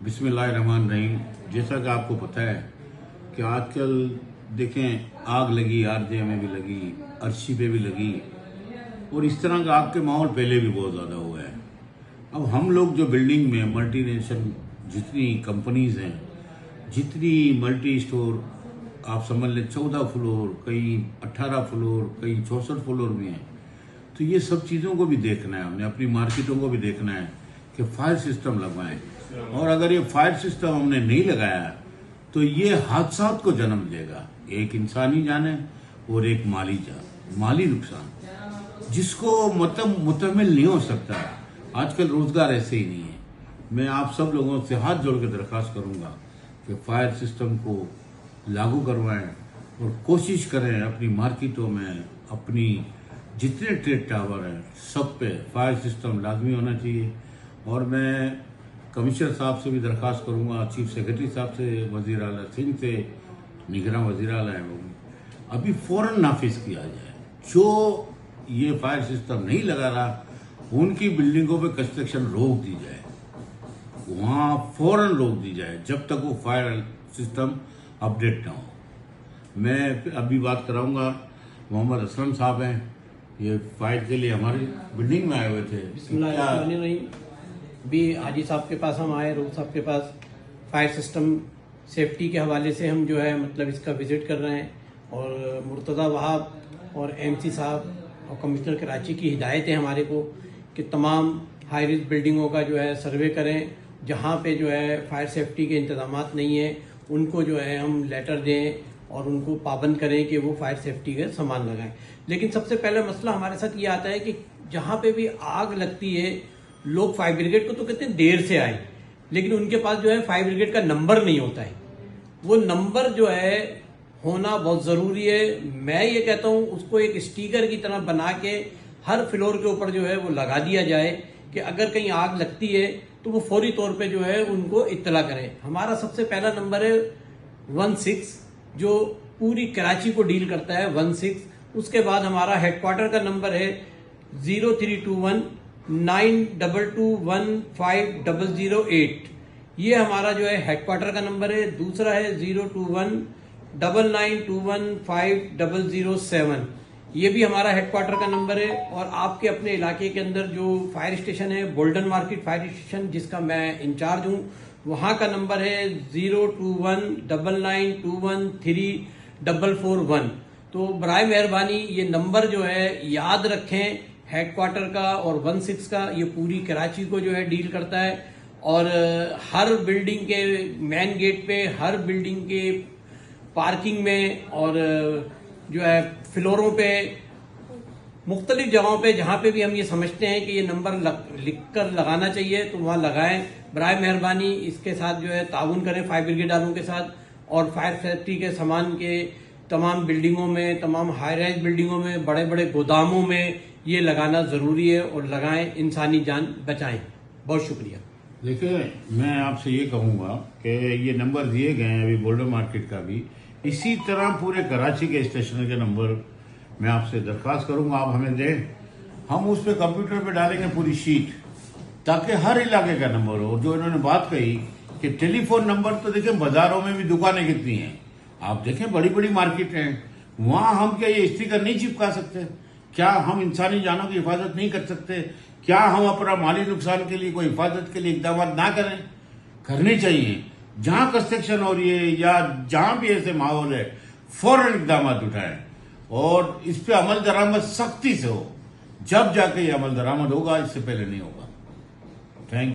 بسم اللہ الرحمن الرحیم۔ جیسا کہ آپ کو پتہ ہے کہ آج کل دیکھیں آگ لگی RJ میں بھی لگی، عرشی پہ بھی لگی، اور اس طرح کا آگ کے ماحول پہلے بھی بہت زیادہ ہوا ہے۔ اب ہم لوگ جو بلڈنگ میں ملٹی نیشنل جتنی کمپنیز ہیں، جتنی ملٹی اسٹور آپ سمجھ لیں 14 فلور، کئی 18 فلور، کئی 64 فلور بھی ہیں، تو یہ سب چیزوں کو بھی دیکھنا ہے، ہم نے اپنی مارکیٹوں کو بھی دیکھنا ہے کہ فائر سسٹم لگوائیں، اور اگر یہ فائر سسٹم ہم نے نہیں لگایا تو یہ حادثات کو جنم دے گا، ایک انسانی جان ہے اور ایک مالی نقصان جس کو متحمل نہیں ہو سکتا۔ آج کل روزگار ایسے ہی نہیں ہے۔ میں آپ سب لوگوں سے ہاتھ جوڑ کے درخواست کروں گا کہ فائر سسٹم کو لاگو کروائیں اور کوشش کریں اپنی مارکیٹوں میں، اپنی جتنے ٹریڈ ٹاور ہیں سب پہ فائر سسٹم لازمی ہونا چاہیے۔ اور میں کمشنر صاحب سے بھی درخواست کروں گا، چیف سیکرٹری صاحب سے، وزیر اعلیٰ سنگھ سے، نگراں وزیر اعلیٰ ہیں وہ ابھی فوراً نافذ کیا جائے۔ جو یہ فائر سسٹم نہیں لگا رہا ان کی بلڈنگوں پہ کنسٹرکشن روک دی جائے، وہاں فوراً روک دی جائے جب تک وہ فائر سسٹم اپڈیٹ نہ ہو۔ میں ابھی بات کراؤں گا، محمد اسلم صاحب ہیں، یہ فائر کے لیے ہماری بلڈنگ میں آئے ہوئے تھے۔ بسم اللہ الرحمن الرحیم۔ بھی حاجی صاحب کے پاس ہم آئے، روح صاحب کے پاس، فائر سسٹم سیفٹی کے حوالے سے ہم جو ہے اس کا وزٹ کر رہے ہیں، اور مرتضی وہاب اور MC صاحب اور کمشنر کراچی کی ہدایت ہے ہمارے کو کہ تمام ہائی رسک بلڈنگوں کا جو ہے سروے کریں، جہاں پہ جو ہے فائر سیفٹی کے انتظامات نہیں ہیں ان کو جو ہے ہم لیٹر دیں اور ان کو پابند کریں کہ وہ فائر سیفٹی کے سامان لگائیں۔ لیکن سب سے پہلا مسئلہ ہمارے ساتھ یہ آتا ہے کہ جہاں پہ بھی آگ لگتی ہے لوگ فائر بریگیڈ کو تو کہتے ہیں دیر سے آئے، لیکن ان کے پاس جو ہے فائر بریگیڈ کا نمبر نہیں ہوتا ہے۔ وہ نمبر جو ہے ہونا بہت ضروری ہے۔ میں یہ کہتا ہوں اس کو ایک اسٹیکر کی طرح بنا کے ہر فلور کے اوپر جو ہے وہ لگا دیا جائے کہ اگر کہیں آگ لگتی ہے تو وہ فوری طور پہ جو ہے ان کو اطلاع کریں۔ ہمارا سب سے پہلا نمبر ہے 16 جو پوری کراچی کو ڈیل کرتا ہے 16۔ اس کے بعد ہمارا ہیڈ کوارٹر کا نمبر ہے 0321 922 15008۔ یہ ہمارا جو ہے ہیڈ کوارٹر کا نمبر ہے۔ دوسرا ہے 021 9921 5007۔ یہ بھی ہمارا ہیڈ کوارٹر کا نمبر ہے۔ اور آپ کے اپنے علاقے کے اندر جو فائر اسٹیشن ہے، بولڈن مارکیٹ فائر اسٹیشن جس کا میں انچارج ہوں، وہاں کا نمبر ہے 021 9921 3441۔ تو برائے مہربانی یہ نمبر جو ہے یاد رکھیں، ہیڈ کوارٹر کا اور 16 کا، یہ پوری کراچی کو جو ہے ڈیل کرتا ہے۔ اور ہر بلڈنگ کے مین گیٹ پہ، ہر بلڈنگ کے پارکنگ میں، اور جو ہے فلوروں پہ، مختلف جگہوں پہ جہاں پہ بھی ہم یہ سمجھتے ہیں کہ یہ نمبر لکھ کر لگانا چاہیے تو وہاں لگائیں۔ برائے مہربانی اس کے ساتھ جو ہے تعاون کریں فائر بریگیڈ والوں کے ساتھ، اور فائر سیفٹی کے سامان کے تمام بلڈنگوں میں، تمام ہائی رائز بلڈنگوں میں، بڑے بڑے گوداموں میں یہ لگانا ضروری ہے، اور لگائیں، انسانی جان بچائیں۔ بہت شکریہ۔ دیکھیں، میں آپ سے یہ کہوں گا کہ یہ نمبر دیے گئے ہیں ابھی بولڈر مارکیٹ کا بھی، اسی طرح پورے کراچی کے اسٹیشن کے نمبر میں آپ سے درخواست کروں گا آپ ہمیں دیں، ہم اس پہ کمپیوٹر پہ ڈالیں گے پوری شیٹ تاکہ ہر علاقے کا نمبر ہو۔ اور جو انہوں نے بات کہی کہ ٹیلی فون نمبر، تو دیکھیں بازاروں میں بھی دکانیں کتنی ہیں، آپ دیکھیں بڑی بڑی مارکیٹ ہیں، وہاں ہم کیا یہ اسٹیکر نہیں چپکا سکتے؟ کیا ہم انسانی جانوں کی حفاظت نہیں کر سکتے؟ کیا ہم اپنا مالی نقصان کے لیے کوئی حفاظت کے لیے اقدامات نہ کریں؟ کرنے چاہیے۔ جہاں کنسٹرکشن ہو رہی ہے یا جہاں بھی ایسے ماحول ہے فوراً اقدامات اٹھائیں، اور اس پہ عمل درآمد سختی سے ہو، جب جا کے یہ عمل درآمد ہوگا، اس سے پہلے نہیں ہوگا۔